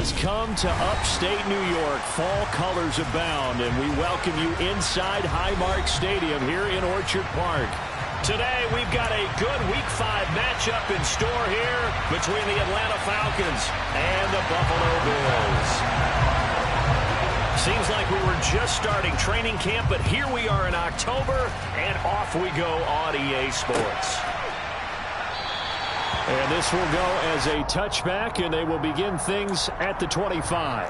has come to upstate New York. Fall colors abound, and we welcome you inside Highmark Stadium here in Orchard Park. Today, we've got a good Week 5 matchup in store here between the Atlanta Falcons and the Buffalo Bills. Seems like we were just starting training camp, but here we are in October, and off we go on EA Sports. And this will go as a touchback, and they will begin things at the 25.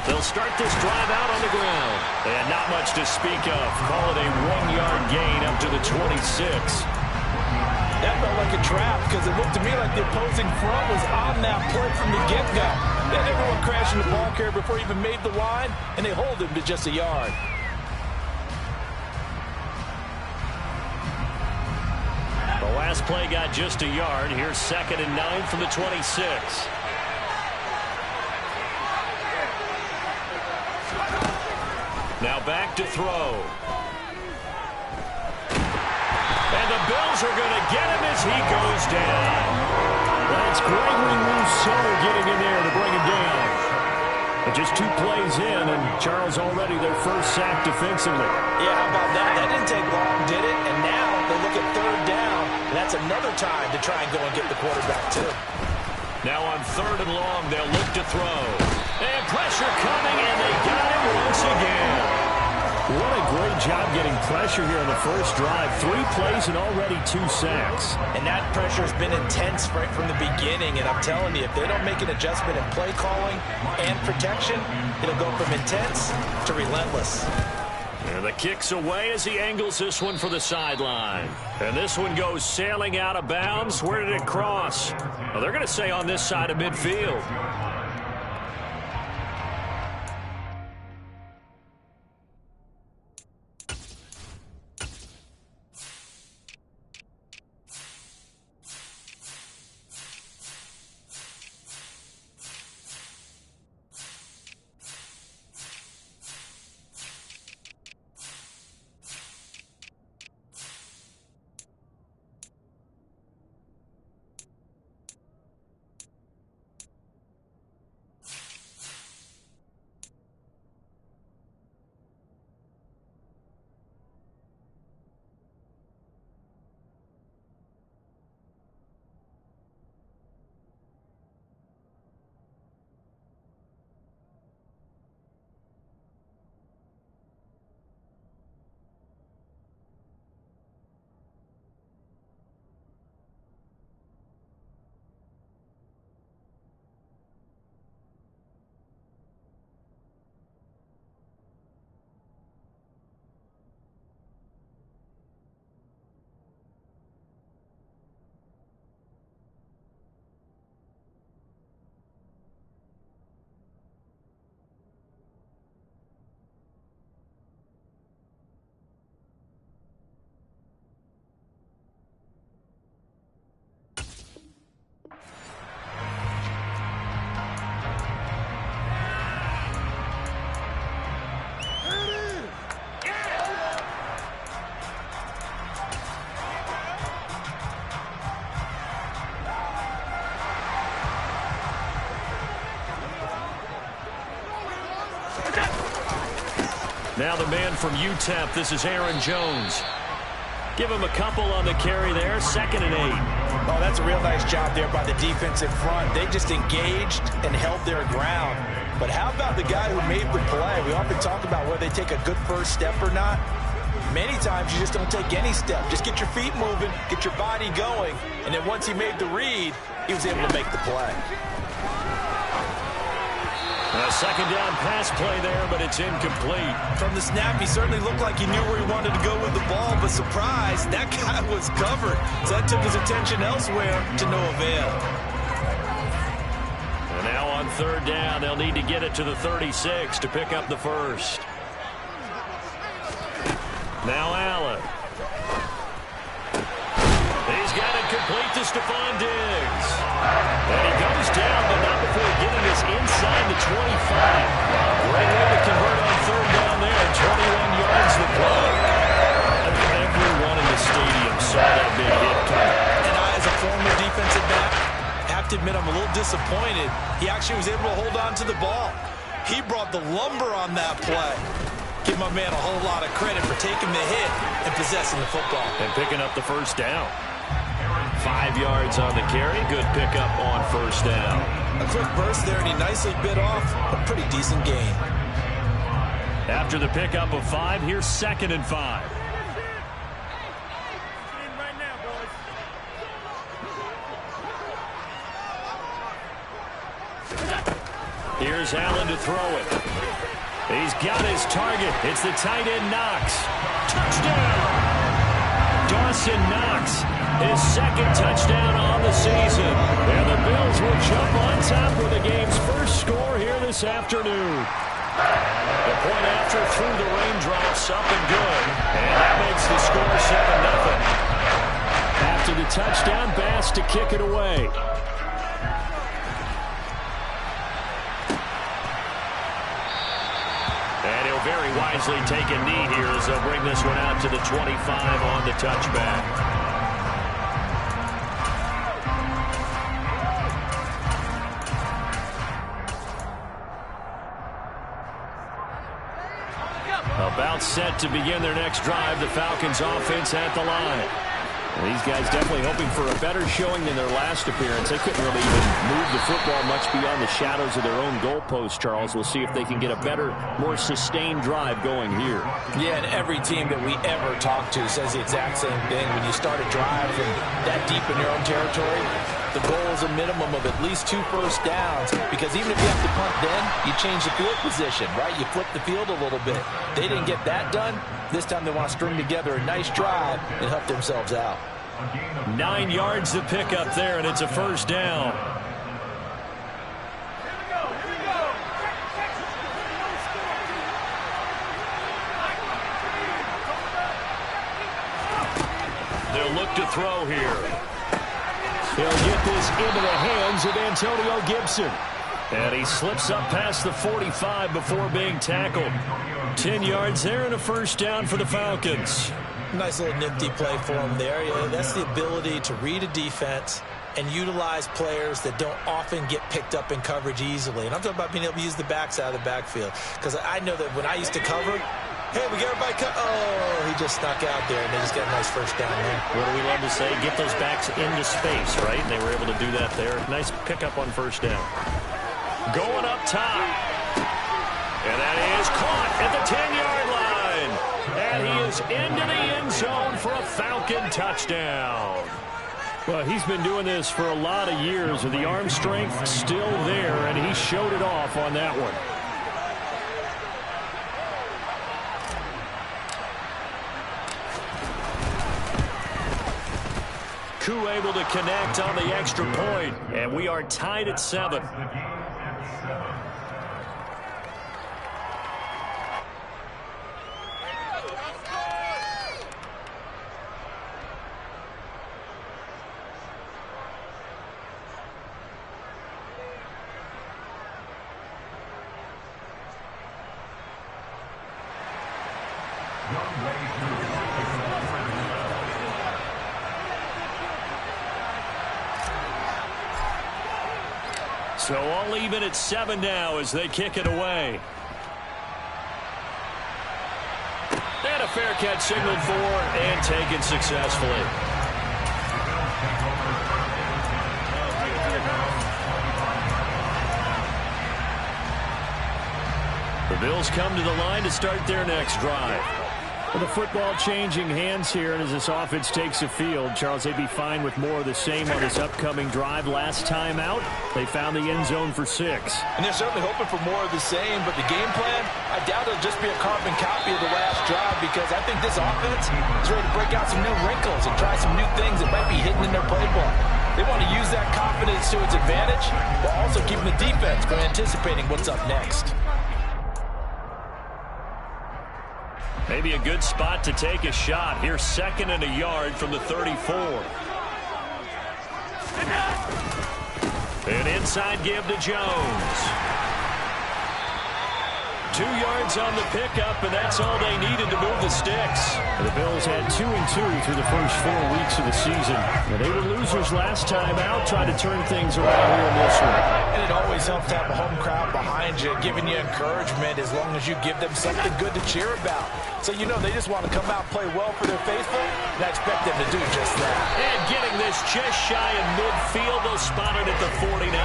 They'll start this drive out on the ground. And not much to speak of. Call it a 1-yard gain up to the 26. That felt like a trap because it looked to me like the opposing front was on that play from the get-go. They had everyone crashing the ball carrier before he even made the line, and they hold him to just a yard. The last play got just a yard. Here's 2nd and 9 from the 26. Now back to throw. And the Bills are going to get him as he goes down. That's Gregory Rousseau getting in there to bring him down. But just 2 plays in, and Charles already their first sack defensively. Yeah, how about that? That didn't take long, did it? And now they look at 3rd down. And that's another time to try and go and get the quarterback, too. Now on 3rd and long, they'll look to throw. And pressure coming, and they got him once again. What a great job getting pressure here in the first drive. 3 plays and already 2 sacks. And that pressure has been intense right from the beginning. And I'm telling you, if they don't make an adjustment in play calling and protection, it'll go from intense to relentless. And the kick's away as he angles this one for the sideline. And this one goes sailing out of bounds. Where did it cross? Well, they're going to say on this side of midfield. Now the man from UTEP, this is Aaron Jones. Give him a couple on the carry there, 2nd and 8. Oh, that's a real nice job there by the defensive front. They just engaged and held their ground. But how about the guy who made the play? We often talk about whether they take a good first step or not. Many times you just don't take any step. Just get your feet moving, get your body going, and then once he made the read, he was able to make the play. A second down pass play there, but it's incomplete. From the snap, he certainly looked like he knew where he wanted to go with the ball, but surprise, that guy was covered. So that took his attention elsewhere to no avail. And now on third down, they'll need to get it to the 36 to pick up the first. Now Allen. He's got it complete to Stephon Diggs. And he goes down, but not before getting this inside the 25. Great way to convert on third down there. 21 yards the play. Everyone in the stadium saw that big hit coming. And I, as a former defensive back, have to admit I'm a little disappointed. He actually was able to hold on to the ball. He brought the lumber on that play. Give my man a whole lot of credit for taking the hit and possessing the football. And picking up the first down. 5 yards on the carry. Good pickup on first down. A quick burst there, and he nicely bit off a pretty decent gain. After the pickup of 5, here's 2nd and 5. Here's Allen to throw it. He's got his target. It's the tight end Knox. Touchdown! Dawson Knox, his 2nd touchdown on the season. And the Bills will jump on top with the game's first score here this afternoon. The point after through the raindrops up and good. And that makes the score 7-0. After the touchdown, Bass to kick it away. And he'll very wisely take a knee here as they'll bring this one out to the 25 on the touchback. About set to begin their next drive. The Falcons offense at the line. Well, these guys definitely hoping for a better showing than their last appearance. They couldn't really even move the football much beyond the shadows of their own goalpost, Charles. We'll see if they can get a better, more sustained drive going here. Yeah, and every team that we ever talk to says the exact same thing. When you start a drive from that deep in your own territory, the goal is a minimum of at least 2 first downs, because even if you have to punt then, you change the field position, right? You flip the field a little bit. They didn't get that done. This time they want to string together a nice drive and help themselves out. 9 yards to pick up there, and it's a first down. They'll look to throw here. He'll get this into the hands of Antonio Gibson. And he slips up past the 45 before being tackled. 10 yards there and a first down for the Falcons. Nice little nifty play for him there. Yeah, that's the ability to read a defense and utilize players that don't often get picked up in coverage easily. And I'm talking about being able to use the backs out of the backfield. Because I know that when I used to cover, hey, we got everybody oh, he just snuck out there, and they just got a nice first down there. What do we love to say? Get those backs into space, right? And they were able to do that there. Nice pickup on first down. Going up top. And that is caught at the 10-yard line. And he is into the end zone for a Falcon touchdown. Well, he's been doing this for a lot of years, with the arm strength still there, and he showed it off on that one. Koo able to connect on the extra point, and we are tied at 7. So all even at 7 now as they kick it away. And a fair catch signaled for and taken successfully. The Bills come to the line to start their next drive. Well, the football changing hands here, and as this offense takes the field, Charles, they'd be fine with more of the same on this upcoming drive. Last time out, they found the end zone for 6. And they're certainly hoping for more of the same, but the game plan, I doubt it'll just be a carbon copy of the last drive, because I think this offense is ready to break out some new wrinkles and try some new things that might be hidden in their playbook. They want to use that confidence to its advantage, while also keeping the defense from anticipating what's up next. Maybe a good spot to take a shot. Here's 2nd and a yard from the 34. An inside give to Jones. 2 yards on the pickup, and that's all they needed to move the sticks. The Bills had 2-2 through the first 4 weeks of the season. And they were losers last time out, trying to turn things around here in this one. And it always helps to have a home crowd behind you, giving you encouragement as long as you give them something good to cheer about. So you know they just want to come out and play well for their faithful, and I expect them to do just that. And getting this just shy of midfield, they'll spot it at the 49.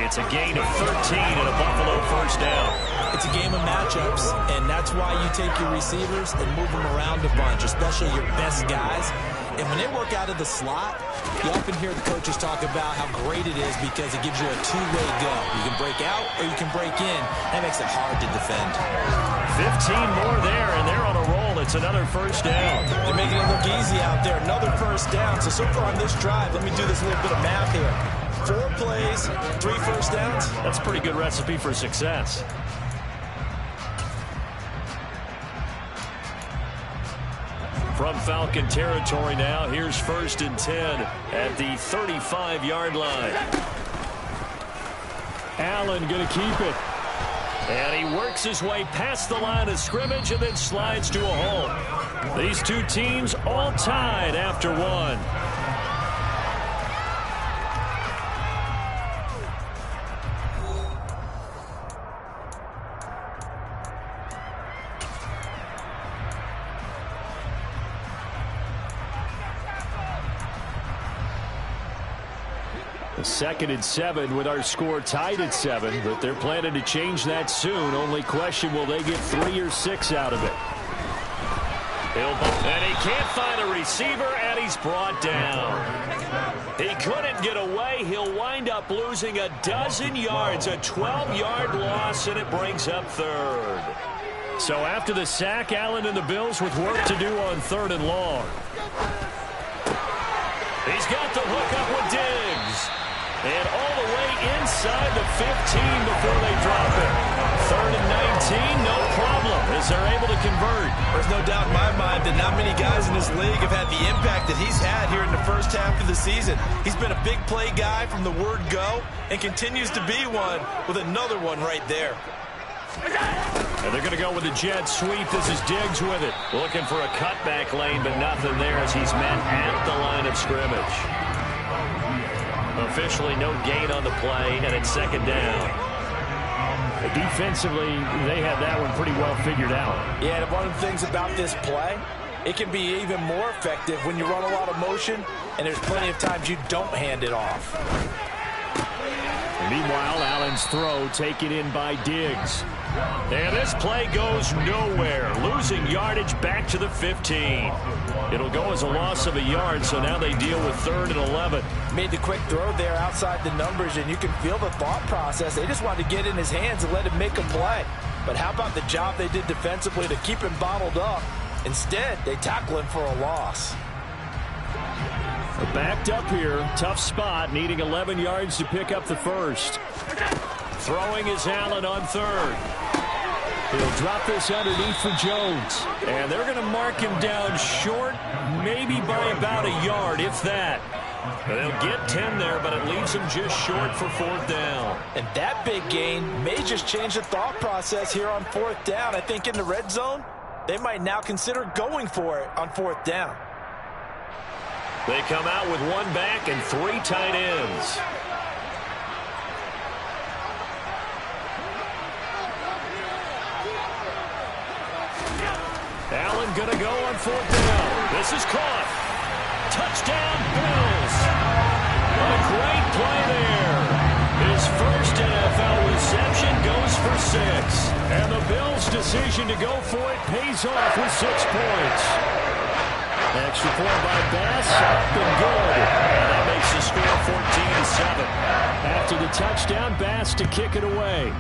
It's a gain of 13 and a Buffalo first down. It's a game of matchups, and that's why you take your receivers and move them around a bunch, especially your best guys. And when they work out of the slot, you often hear the coaches talk about how great it is because it gives you a two-way go. You can break out or you can break in. That makes it hard to defend. 15 more there, and they're on a roll. It's another first down. They're making it look easy out there. Another first down. So far on this drive, let me do this little bit of math here. 4 plays, 3 first downs. That's a pretty good recipe for success. From Falcon territory now, here's 1st and 10 at the 35-yard line. Allen going to keep it. And he works his way past the line of scrimmage and then slides to a hole. These two teams all tied after 1. Second and 7 with our score tied at 7, but they're planning to change that soon. Only question, will they get 3 or 6 out of it? And he can't find a receiver, and he's brought down. He couldn't get away. He'll wind up losing a dozen yards, a 12-yard loss, and it brings up 3rd. So after the sack, Allen and the Bills with work to do on 3rd and long. He's got the hook up with Diggs. And all the way inside the 15 before they drop it. 3rd and 19, no problem, as they're able to convert. There's no doubt in my mind that not many guys in this league have had the impact that he's had here in the first half of the season. He's been a big play guy from the word go and continues to be one with another one right there. And they're going to go with the jet sweep. This is Diggs with it. Looking for a cutback lane, but nothing there as he's met at the line of scrimmage. Officially no gain on the play, and it's 2nd down. Defensively, they had that one pretty well figured out. Yeah, and one of the things about this play, it can be even more effective when you run a lot of motion, and there's plenty of times you don't hand it off. Meanwhile, Allen's throw taken in by Diggs. And this play goes nowhere, losing yardage back to the 15. It'll go as a loss of a yard, so now they deal with 3rd and 11. Made the quick throw there outside the numbers, and you can feel the thought process. They just wanted to get in his hands and let him make a play. But how about the job they did defensively to keep him bottled up? Instead, they tackle him for a loss. They're backed up here. Tough spot, needing 11 yards to pick up the first. Throwing is Allen on 3rd. He'll drop this underneath for Jones. And they're going to mark him down short, maybe by about a yard, if that. They'll get 10 there, but it leaves them just short for 4th down. And that big gain may just change the thought process here on 4th down. I think in the red zone, they might now consider going for it on 4th down. They come out with 1 back and 3 tight ends. Allen going to go on 4th down. This is caught. Touchdown, Bills. What a great play there. His first NFL reception goes for 6. And the Bills' decision decision to go for it pays off with 6 points. Extra point by Bass, up and good. And that makes the score 14-7. After the touchdown, Bass to kick it away.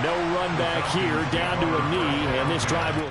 No run back here, down to a knee, and this drive will...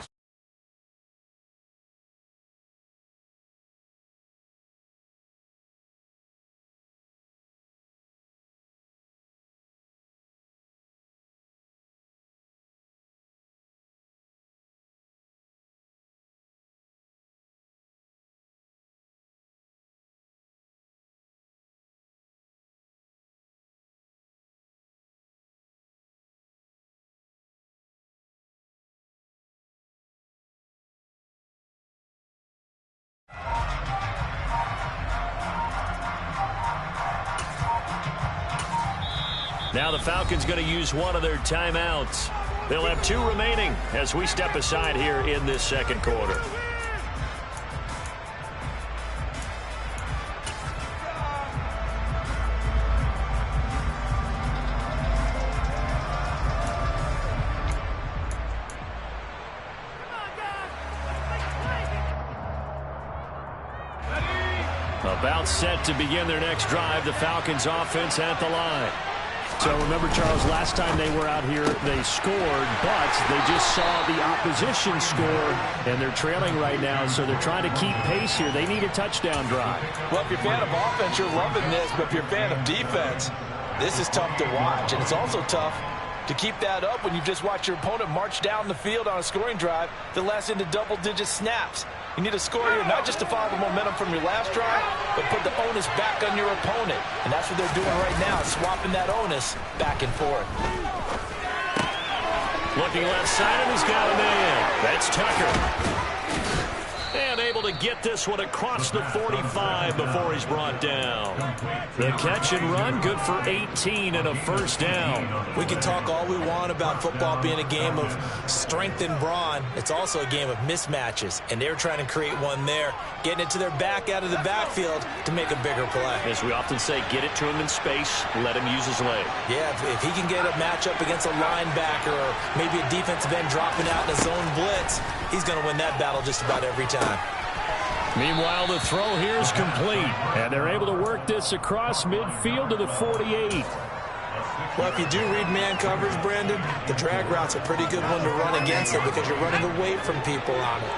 Now the Falcons going to use one of their timeouts. They'll have 2 remaining as we step aside here in this second quarter. About set to begin their next drive. The Falcons offense at the line. So remember, Charles, last time they were out here, they scored, but they just saw the opposition score, and they're trailing right now, so they're trying to keep pace here. They need a touchdown drive. Well, if you're a fan of offense, you're loving this, but if you're a fan of defense, this is tough to watch, and it's also tough to keep that up when you just watch your opponent march down the field on a scoring drive that lasts into double-digit snaps. You need a score here, not just to follow the momentum from your last drive, but put the onus back on your opponent. And that's what they're doing right now, swapping that onus back and forth. Looking left side, and he's got a man. That's Tucker. And able to get this one across the 45 before he's brought down. The catch and run, good for 18 and a first down. We can talk all we want about football being a game of strength and brawn. It's also a game of mismatches, and they're trying to create one there, getting it to their back out of the backfield to make a bigger play. As we often say, get it to him in space, let him use his leg. Yeah, if he can get a matchup against a linebacker or maybe a defensive end dropping out in a zone blitz, he's going to win that battle just about every time. Meanwhile, the throw here is complete, and they're able to work this across midfield to the 48. Well, if you do read man coverage, Brandon, the drag route's a pretty good one to run against it because you're running away from people on it.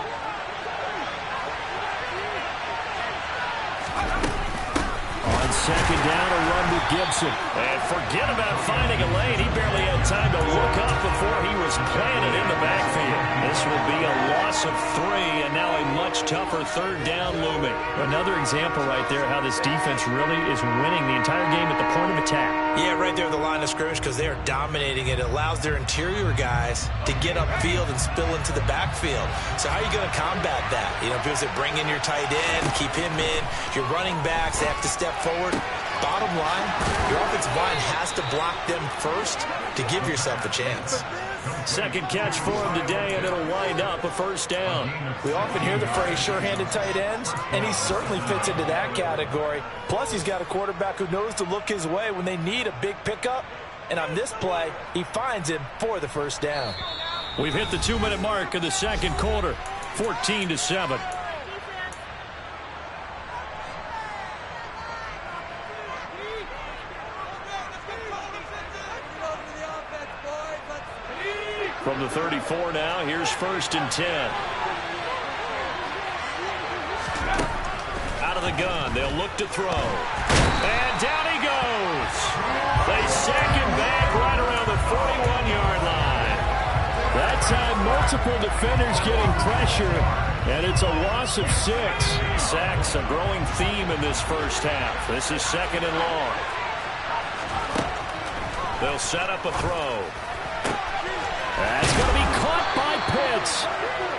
On second down, a run with Gibson. And forget about finding a lane. He barely had time to look up before he was planted in the backfield. This will be a loss of 3, and now a much tougher third down looming. Another example right there how this defense really is winning the entire game at the point of attack. Yeah, right there at the line of scrimmage because they are dominating it. It allows their interior guys to get upfield and spill into the backfield. So how are you going to combat that? You know, because they bring in your tight end, keep him in. Your running backs, they have to step forward. Bottom line, your offensive line has to block them first to give yourself a chance. Second catch for him today, and it'll wind up a first down. We often hear the phrase sure-handed tight ends, and he certainly fits into that category. Plus, he's got a quarterback who knows to look his way when they need a big pickup. And on this play, he finds him for the first down. We've hit the 2-minute mark of the second quarter, 14-7. From the 34 now, here's 1st and 10. Out of the gun, they'll look to throw. And down he goes. They sack him back right around the 41-yard line. That time, multiple defenders getting pressure, and it's a loss of 6. Sacks, a growing theme in this first half. This is 2nd and long. They'll set up a throw. That's going to be caught by Pitts.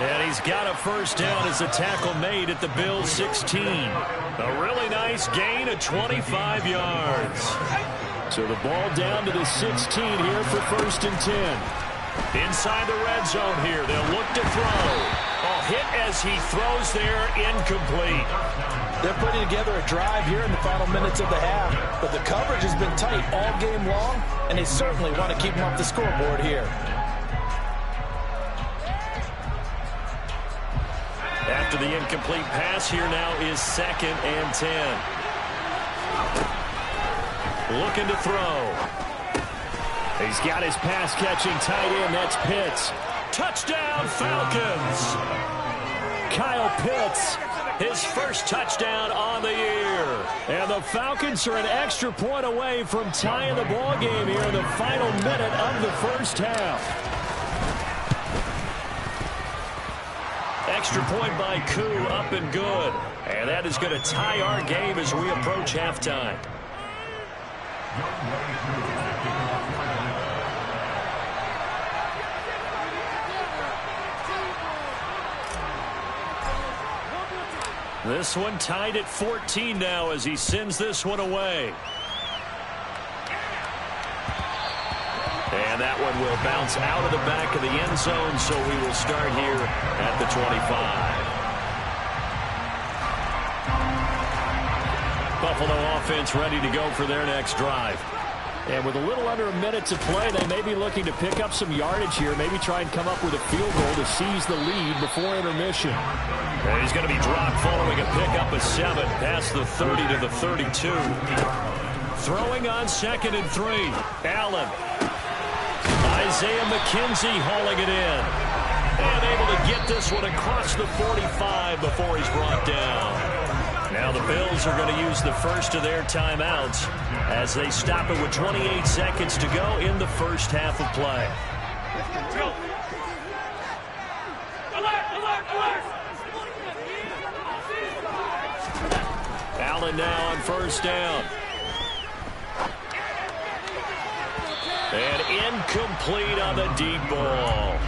And he's got a first down as the tackle made at the Bills' 16. A really nice gain of 25 yards. So the ball down to the 16 here for 1st and 10. Inside the red zone here. They'll look to throw. A hit as he throws there, incomplete. They're putting together a drive here in the final minutes of the half, but the coverage has been tight all game long, and they certainly want to keep them off the scoreboard here. After the incomplete pass, here now is 2nd and 10. Looking to throw. He's got his pass-catching tight end. That's Pitts. Touchdown, Falcons! Kyle Pitts, his first touchdown on the year. And the Falcons are an extra point away from tying the ball game here in the final minute of the first half. Extra point by Koo, up and good. And that is going to tie our game as we approach halftime. This one tied at 14 now as he sends this one away. And that one will bounce out of the back of the end zone, so we will start here at the 25. Buffalo offense ready to go for their next drive. And with a little under a minute to play, they may be looking to pick up some yardage here, maybe try and come up with a field goal to seize the lead before intermission. And he's going to be dropped following a pickup of 7 past the 30 to the 32. Throwing on 2nd and 3. Allen. Isaiah McKenzie hauling it in. And able to get this one across the 45 before he's brought down. Now the Bills are going to use the first of their timeouts as they stop it with 28 seconds to go in the first half of play. Allen now on first down. And incomplete on the deep ball.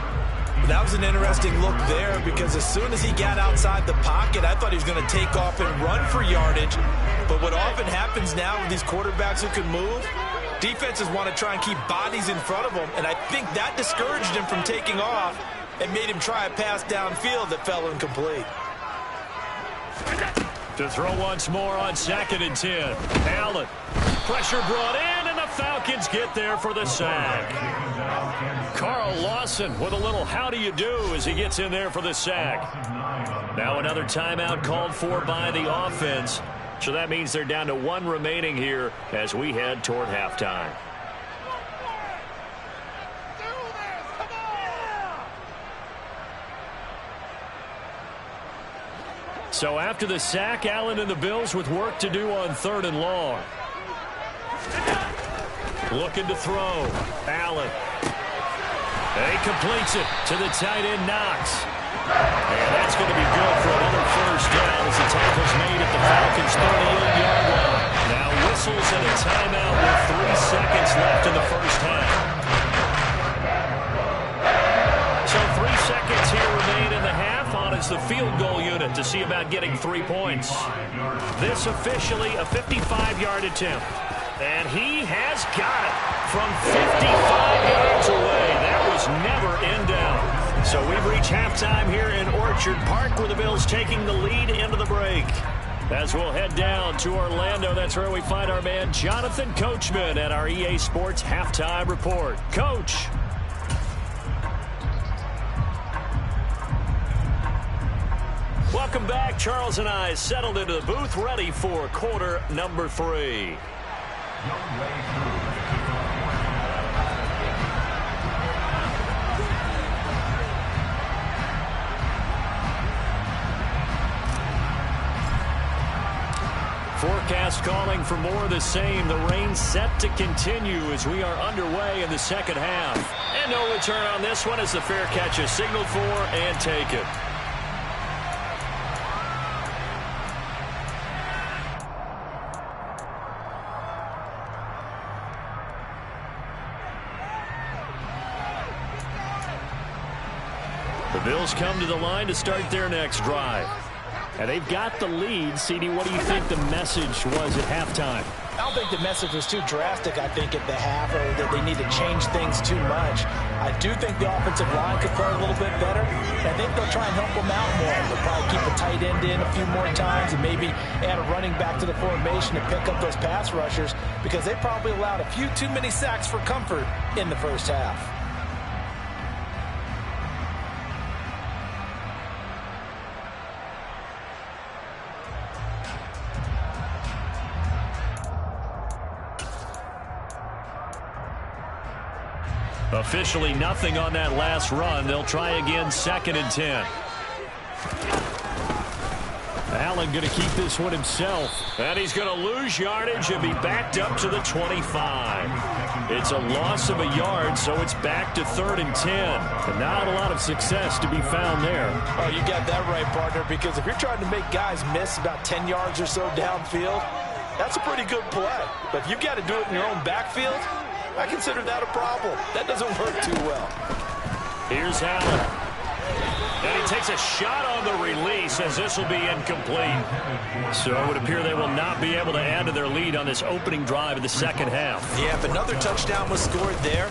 That was an interesting look there because as soon as he got outside the pocket, I thought he was going to take off and run for yardage. But what often happens now with these quarterbacks who can move, defenses want to try and keep bodies in front of them. And I think that discouraged him from taking off and made him try a pass downfield that fell incomplete. To throw once more on 2nd and 10. Allen. Pressure brought in, and the Falcons get there for the sack. Carl Lawson with a little how do you do as he gets in there for the sack. Now another timeout called for by the offense. So that means they're down to 1 remaining here as we head toward halftime. So after the sack, Allen and the Bills with work to do on 3rd and long. Looking to throw. Allen. He completes it to the tight end, Knox. And that's going to be good for another first down as the tackle's made at the Falcons' 38-yard line. Now whistles and a timeout with 3 seconds left in the first half. So 3 seconds here remain in the half on as the field goal unit to see about getting 3 points. This officially a 55-yard attempt. And he has got it from 55 yards away. That was never in doubt. So we've reached halftime here in Orchard Park with the Bills taking the lead into the break. As we'll head down to Orlando, that's where we find our man Jonathan Coachman at our EA Sports Halftime Report. Coach. Welcome back. Charles and I settled into the booth ready for quarter number 3. Forecast calling for more of the same. The rain set to continue as we are underway in the second half. And no return on this one as the fair catch is signaled for and taken. The Bills come to the line to start their next drive. And they've got the lead. CD, what do you think the message was at halftime? I don't think the message was too drastic, I think, at the half, or that they need to change things too much. I do think the offensive line could play a little bit better. I think they'll try and help them out more. They'll probably keep a tight end in a few more times and maybe add a running back to the formation to pick up those pass rushers because they probably allowed a few too many sacks for comfort in the first half. Officially nothing on that last run. They'll try again, 2nd and 10. Allen going to keep this one himself. And he's going to lose yardage and be backed up to the 25. It's a loss of a yard, so it's back to 3rd and 10. And not a lot of success to be found there. Oh, you got that right, partner, because if you're trying to make guys miss about 10 yards or so downfield, that's a pretty good play. But if you've got to do it in your own backfield, I consider that a problem. That doesn't work too well. Here's Allen. And he takes a shot on the release as this will be incomplete. So it would appear they will not be able to add to their lead on this opening drive of the second half. Yeah, if another touchdown was scored there,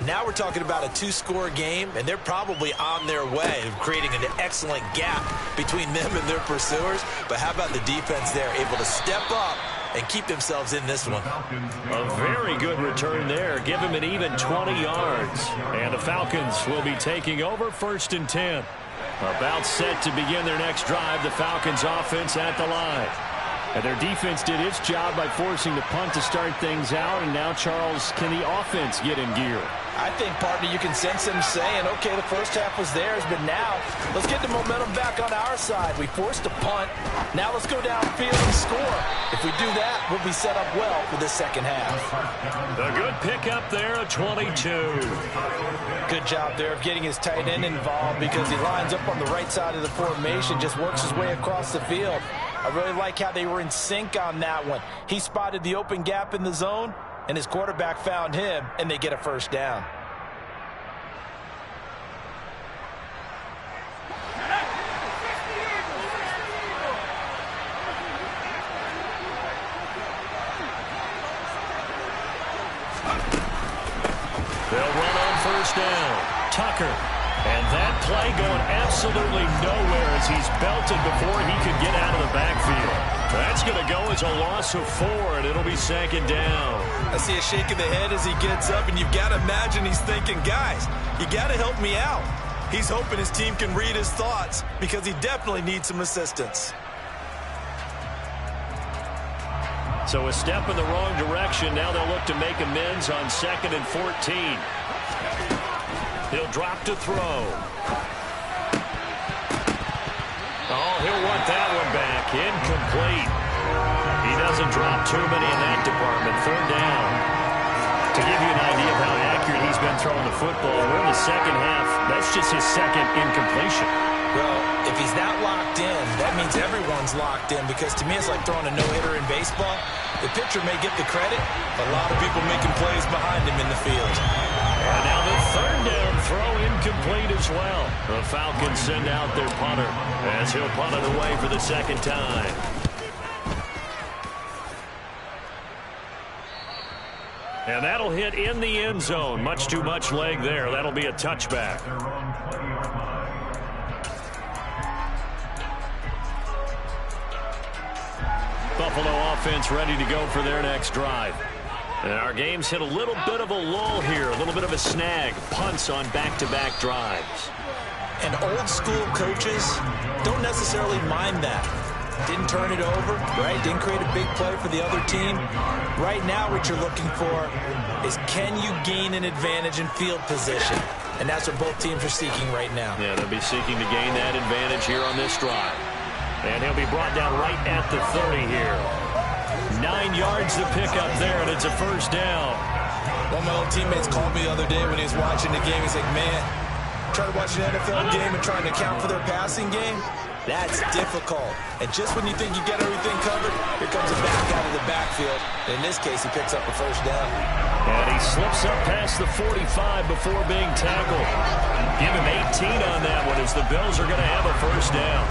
now we're talking about a 2-score game, and they're probably on their way of creating an excellent gap between them and their pursuers. But how about the defense there, able to step up and keep themselves in this one? A very good return there. Give him an even 20 yards. And the Falcons will be taking over 1st and 10. About set to begin their next drive. The Falcons offense at the line. And their defense did its job by forcing the punt to start things out. And now, Charles, can the offense get in gear? I think, partner, you can sense them saying, okay, the first half was theirs, but now let's get the momentum back on our side. We forced a punt. Now let's go downfield and score. If we do that, we'll be set up well for the second half. A good pickup there, a 22. Good job there of getting his tight end involved because he lines up on the right side of the formation, just works his way across the field. I really like how they were in sync on that one. He spotted the open gap in the zone, and his quarterback found him, and they get a first down. They'll run on first down. Tucker. And that play going absolutely nowhere as he's belted before he could get out of the backfield. That's going to go as a loss of 4, and it'll be 2nd down. I see a shake of the head as he gets up, and you've got to imagine he's thinking, guys, you got to help me out. He's hoping his team can read his thoughts because he definitely needs some assistance. So a step in the wrong direction. Now they'll look to make amends on 2nd and 14. He'll drop to throw. Oh, he'll want that one back. Incomplete. He doesn't drop too many in that department. 3rd down. To give you an idea of how accurate he's been throwing the football, we're in the second half. That's just his 2nd incompletion. Well, if he's not locked in, that means everyone's locked in because to me it's like throwing a no-hitter in baseball. The pitcher may get the credit, but a lot of people making plays behind him in the field. And now the 3rd down throw incomplete as well. The Falcons send out their punter as he'll punt it away for the 2nd time. And that'll hit in the end zone. Much too much leg there. That'll be a touchback. Buffalo offense ready to go for their next drive. And our game's hit a little bit of a lull here, a little bit of a snag. Punts on back-to-back drives. And old school coaches don't necessarily mind that. Didn't turn it over, right? Didn't create a big play for the other team. Right now what you're looking for is can you gain an advantage in field position? And that's what both teams are seeking right now. Yeah, they'll be seeking to gain that advantage here on this drive. And he'll be brought down right at the 30 here. 9 yards to pick up there, and it's a first down. One of my old teammates called me the other day when he was watching the game. He's like, man, trying to watch an NFL game and trying to account for their passing game, that's difficult. And just when you think you get everything covered, here comes a back out of the backfield. In this case, he picks up a first down. And he slips up past the 45 before being tackled. Give him 18 on that one as the Bills are going to have a first down.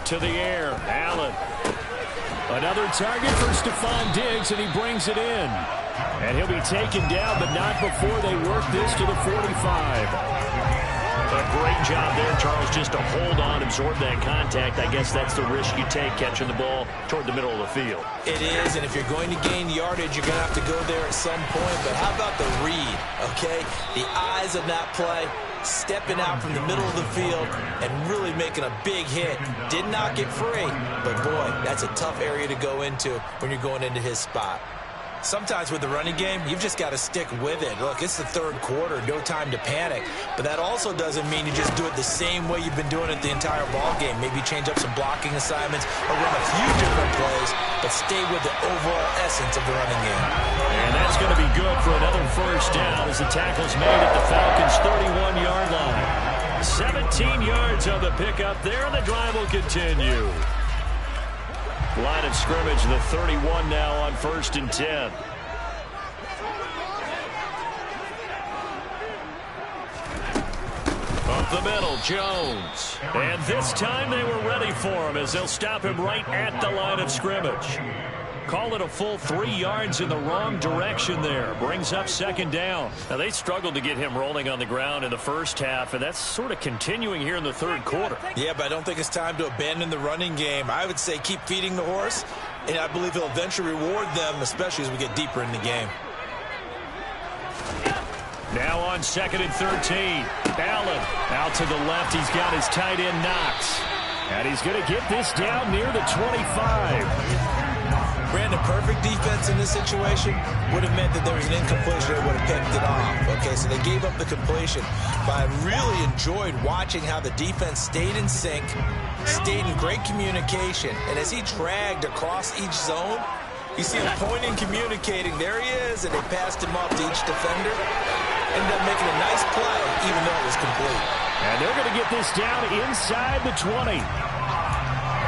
To the air, Allen. Another target for Stephon Diggs, and he brings it in. And he'll be taken down, but not before they work this to the 45. A great job there, Charles, just to hold on, absorb that contact. I guess that's the risk you take catching the ball toward the middle of the field. It is, and if you're going to gain yardage, you're going to have to go there at some point. But how about the read, okay? The eyes of that play, stepping out from the middle of the field and really making a big hit. Did not get free, but boy, that's a tough area to go into when you're going into his spot. Sometimes with the running game, you've just got to stick with it. Look, it's the third quarter, no time to panic. But that also doesn't mean you just do it the same way you've been doing it the entire ball game. Maybe change up some blocking assignments or run a few different plays, but stay with the overall essence of the running game. And that's going to be good for another first down as the tackle's made at the Falcons' 31-yard line. 17 yards on the pickup there, and the drive will continue. Line of scrimmage, the 31 now on 1st and 10. Up the middle, Jones. And this time they were ready for him as they'll stop him right at the line of scrimmage. Call it a full 3 yards in the wrong direction there. Brings up 2nd down. Now, they struggled to get him rolling on the ground in the first half, and that's sort of continuing here in the third quarter. Yeah, but I don't think it's time to abandon the running game. I would say keep feeding the horse, and I believe he'll eventually reward them, especially as we get deeper in the game. Now on 2nd and 13. Allen out to the left. He's got his tight end Knox. And he's going to get this down near the 25. Brandon, perfect defense in this situation would have meant that there was an incompletion. They would have picked it off. Okay, so they gave up the completion. But I really enjoyed watching how the defense stayed in sync, stayed in great communication. And as he dragged across each zone, you see him pointing, communicating. There he is, and they passed him off to each defender. Ended up making a nice play, even though it was complete. And they're going to get this down inside the 20.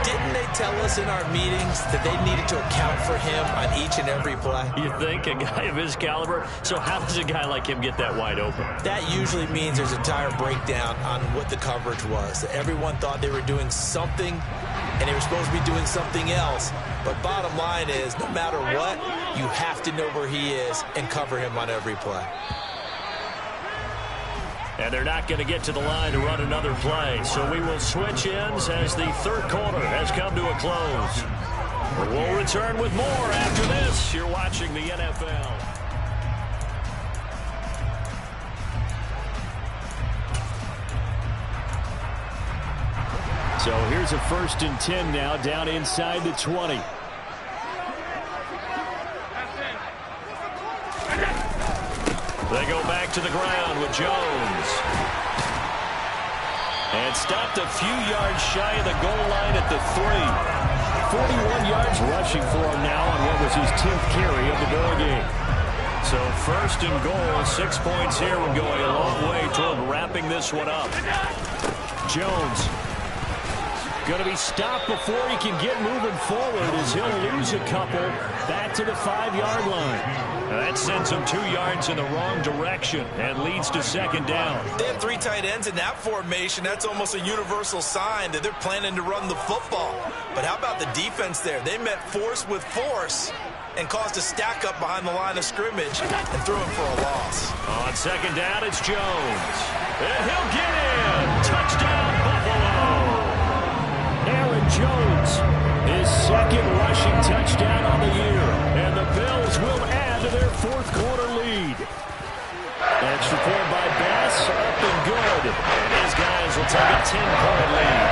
Didn't they tell us in our meetings that they needed to account for him on each and every play? You think? A guy of his caliber? So how does a guy like him get that wide open? That usually means there's a entire breakdown on what the coverage was. Everyone thought they were doing something, and they were supposed to be doing something else. But bottom line is, no matter what, you have to know where he is and cover him on every play. And they're not going to get to the line to run another play. So we will switch ends as the third quarter has come to a close. We'll return with more after this. You're watching the NFL. So here's a 1st and 10 now down inside the 20. They go back to the ground with Jones. And stopped a few yards shy of the goal line at the 3. 41 yards rushing for him now on what was his 10th carry of the ball game. So 1st and goal, 6 points here and going a long way toward wrapping this one up. Jones going to be stopped before he can get moving forward as he'll lose a couple back to the 5-yard line. That sends him 2 yards in the wrong direction and leads to 2nd down. They have 3 tight ends in that formation. That's almost a universal sign that they're planning to run the football. But how about the defense there? They met force with force and caused a stack up behind the line of scrimmage and threw him for a loss. On 2nd down, it's Jones. And he'll get in. Touchdown, Buffalo. Aaron Jones, his 2nd rushing touchdown on the year. And the Bills will add to their 4th quarter lead. Extra point by Bass, up and good. And his guys will take a 10-point lead.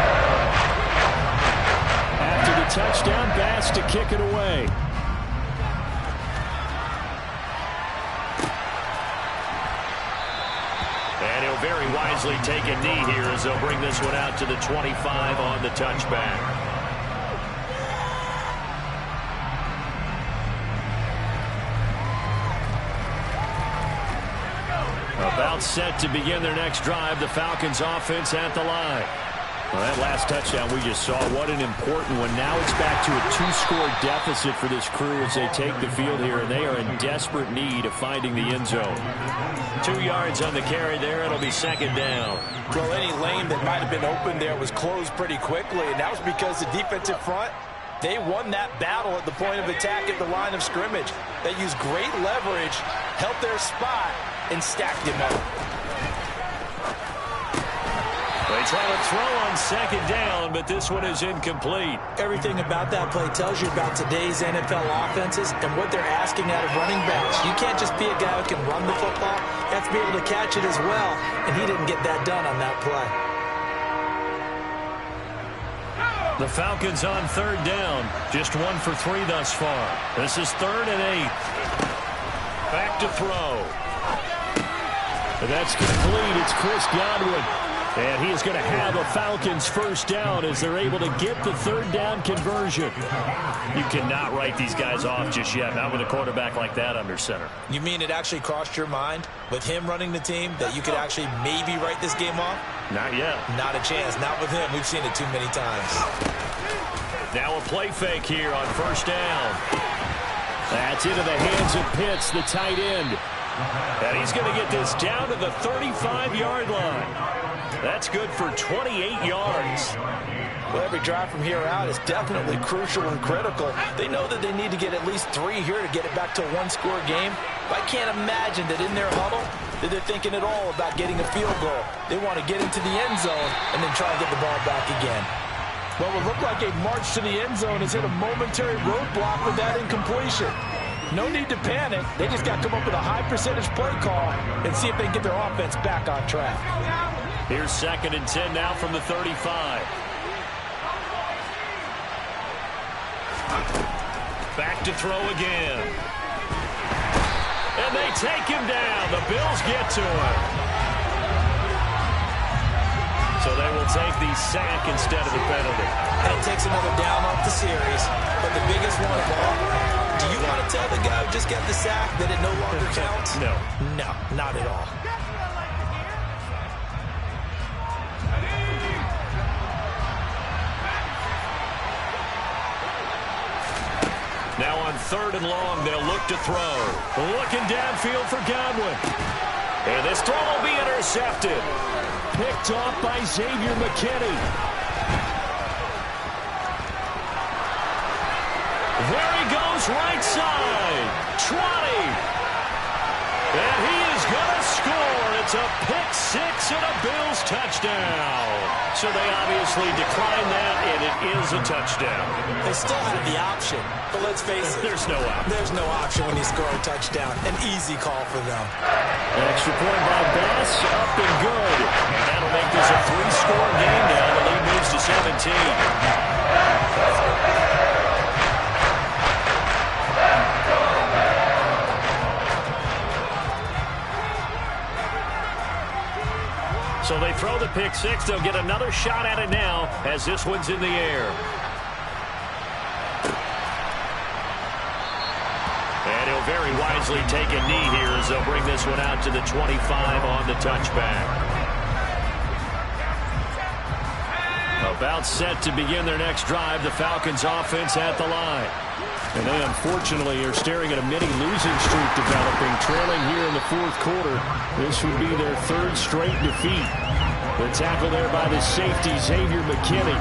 After the touchdown, Bass to kick it away. And he'll very wisely take a knee here as they'll bring this one out to the 25 on the touchback. About set to begin their next drive, the Falcons offense at the line. Well, that last touchdown we just saw, what an important one. Now it's back to a 2-score deficit for this crew as they take the field here, and they are in desperate need of finding the end zone. 2 yards on the carry there. It'll be 2nd down. Well, any lane that might have been open there was closed pretty quickly, and that was because the defensive front They won that battle at the point of attack at the line of scrimmage. They used great leverage, held their spot, and stacked him up. They try to throw on second down, but this one is incomplete. Everything about that play tells you about today's NFL offenses and what they're asking out of running backs. You can't just be a guy who can run the football. You have to be able to catch it as well, and he didn't get that done on that play. The Falcons on third down. Just 1 for 3 thus far. This is 3rd and 8. Back to throw. And that's complete. It's Chris Godwin. And he is going to have a Falcons first down as they're able to get the third down conversion. You cannot write these guys off just yet, not with a quarterback like that under center. You mean it actually crossed your mind with him running the team that you could actually maybe write this game off? Not yet. Not a chance. Not with him. We've seen it too many times. Now a play fake here on first down. That's into the hands of Pitts, the tight end. And he's going to get this down to the 35-yard line. That's good for 28 yards. Well, every drive from here out is definitely crucial and critical. They know that they need to get at least 3 here to get it back to a one-score game. But I can't imagine that in their huddle that they're thinking at all about getting a field goal. They want to get into the end zone and then try to get the ball back again. Well, it looked like a march to the end zone has hit a momentary roadblock with that incompletion. No need to panic. They just got to come up with a high percentage play call and see if they can get their offense back on track. Here's 2nd and 10 now from the 35. Back to throw again. And they take him down. The Bills get to him. So they will take the sack instead of the penalty. That takes another down off the series. But the biggest one of all, do you want to tell the guy who just got the sack that it no longer counts? No. No, not at all. Now on 3rd and long, they'll look to throw. Looking downfield for Godwin. And this throw will be intercepted. Picked off by Xavier McKinney. There he goes, right side. 20. And he is going to score. It's a pick 6 and a Bills touchdown. So they obviously declined that, and it is a touchdown. They still have the option, but let's face it. There's no option. There's no option when you score a touchdown. An easy call for them. An extra point by Bass, up and good. And that'll make this a 3-score game now. The lead moves to 17. So they throw the pick 6. They'll get another shot at it now as this one's in the air. And he'll very wisely take a knee here as they'll bring this one out to the 25 on the touchback. About set to begin their next drive. The Falcons offense at the line. And they unfortunately are staring at a mini losing streak developing, trailing here in the 4th quarter. This would be their 3rd straight defeat. The tackle there by the safety, Xavier McKinney.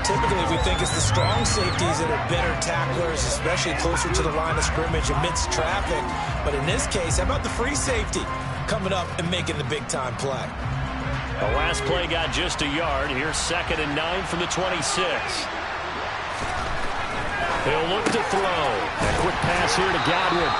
Typically, we think it's the strong safeties that are better tacklers, especially closer to the line of scrimmage amidst traffic. But in this case, how about the free safety coming up and making the big-time play? The last play got just a yard. Here's 2nd and 9 from the 26. He'll look to throw. A quick pass here to Godwin.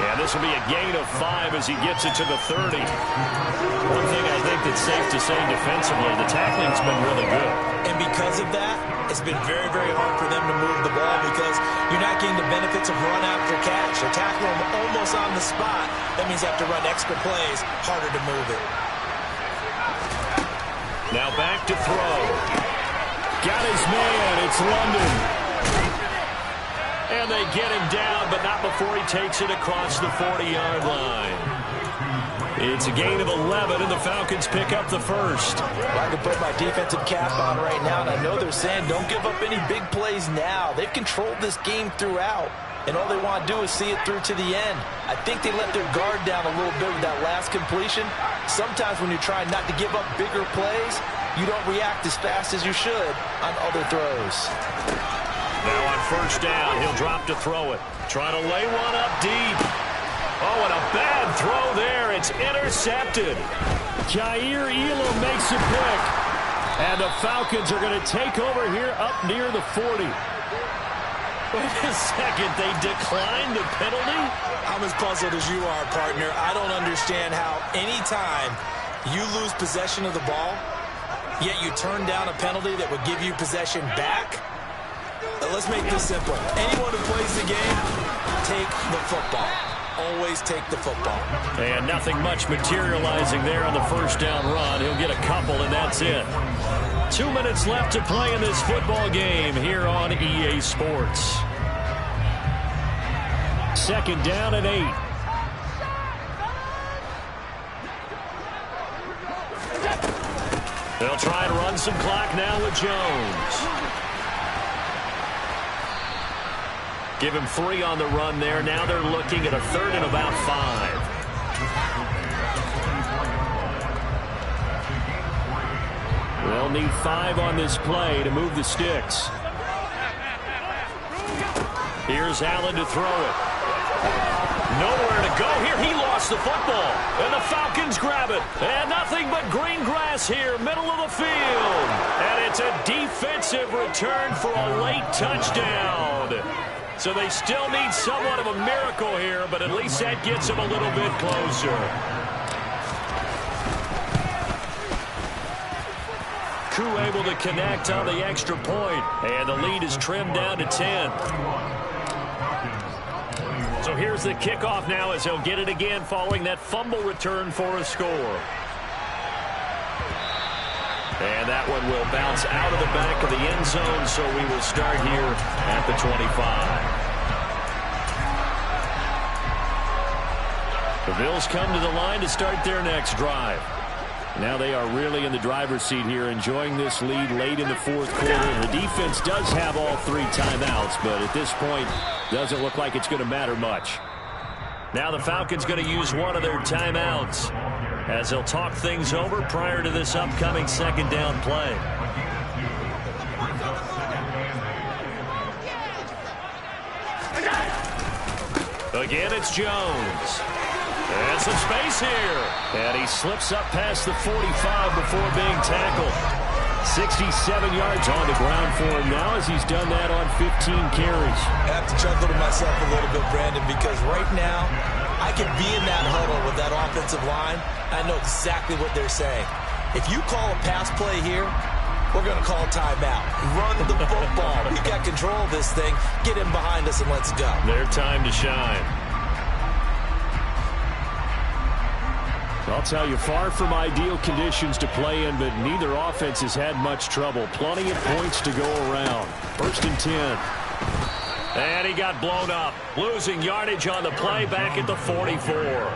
And this will be a gain of 5 as he gets it to the 30. One thing I think that's safe to say defensively, the tackling's been really good. And because of that, it's been very, very hard for them to move the ball because you're not getting the benefits of run after catch. They're tackling them almost on the spot. That means you have to run extra plays, harder to move it. Now back to throw. Got his man. It's London. And they get him down, but not before he takes it across the 40-yard line. It's a gain of 11, and the Falcons pick up the first. I can put my defensive cap on right now, and I know they're saying don't give up any big plays now. They've controlled this game throughout, and all they want to do is see it through to the end. I think they let their guard down a little bit with that last completion. Sometimes when you're trying not to give up bigger plays, you don't react as fast as you should on other throws. Now on first down, he'll drop to throw it. Trying to lay one up deep. Oh, and a bad throw there. It's intercepted. Jair Elam makes a pick. And the Falcons are going to take over here up near the 40. Wait a second. They declined the penalty? I'm as puzzled as you are, partner. I don't understand how any time you lose possession of the ball, yet you turn down a penalty that would give you possession back. Let's make this simple. Anyone who plays the game, take the football. Always take the football. And nothing much materializing there on the first down run. He'll get a couple, and that's it. 2 minutes left to play in this football game here on EA Sports. Second down and 8. They'll try and run some clock now with Jones. Give him 3 on the run there. Now they're looking at a third and about 5. They'll need 5 on this play to move the sticks. Here's Allen to throw it. Nowhere to go here. He lost the football. And the Falcons grab it. And nothing but green grass here, middle of the field. And it's a defensive return for a late touchdown. So they still need somewhat of a miracle here, but at least that gets them a little bit closer. Koo able to connect on the extra point, and the lead is trimmed down to 10. So here's the kickoff now as he'll get it again following that fumble return for a score. And that one will bounce out of the back of the end zone, so we will start here at the 25. The Bills come to the line to start their next drive. Now they are really in the driver's seat here, enjoying this lead late in the fourth quarter. The defense does have all 3 timeouts, but at this point, doesn't look like it's going to matter much. Now the Falcons going to use one of their timeouts as they'll talk things over prior to this upcoming second down play. Again, it's Jones. And some space here. And he slips up past the 45 before being tackled. 67 yards on the ground for him now as he's done that on 15 carries. I have to chuckle to myself a little bit, Brandon, because right now I can be in that huddle with that offensive line. I know exactly what they're saying. If you call a pass play here, we're going to call a timeout. Run the football. We've got control of this thing. Get him behind us and let's go. Their time to shine. I'll tell you, far from ideal conditions to play in, but neither offense has had much trouble. Plenty of points to go around. First and 10. And he got blown up. Losing yardage on the play back at the 44.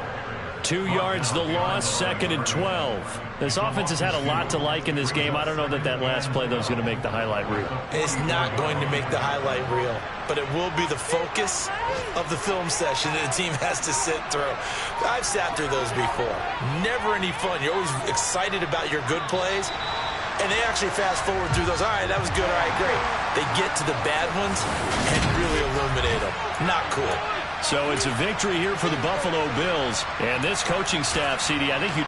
2 yards the loss, second and 12. This offense has had a lot to like in this game. I don't know that last play, though, is going to make the highlight reel. It's not going to make the highlight reel, but it will be the focus of the film session that the team has to sit through. I've sat through those before. Never any fun. You're always excited about your good plays, and they actually fast forward through those. All right, that was good. All right, great. They get to the bad ones and really illuminate them. Not cool. So it's a victory here for the Buffalo Bills. And this coaching staff, CD, I think you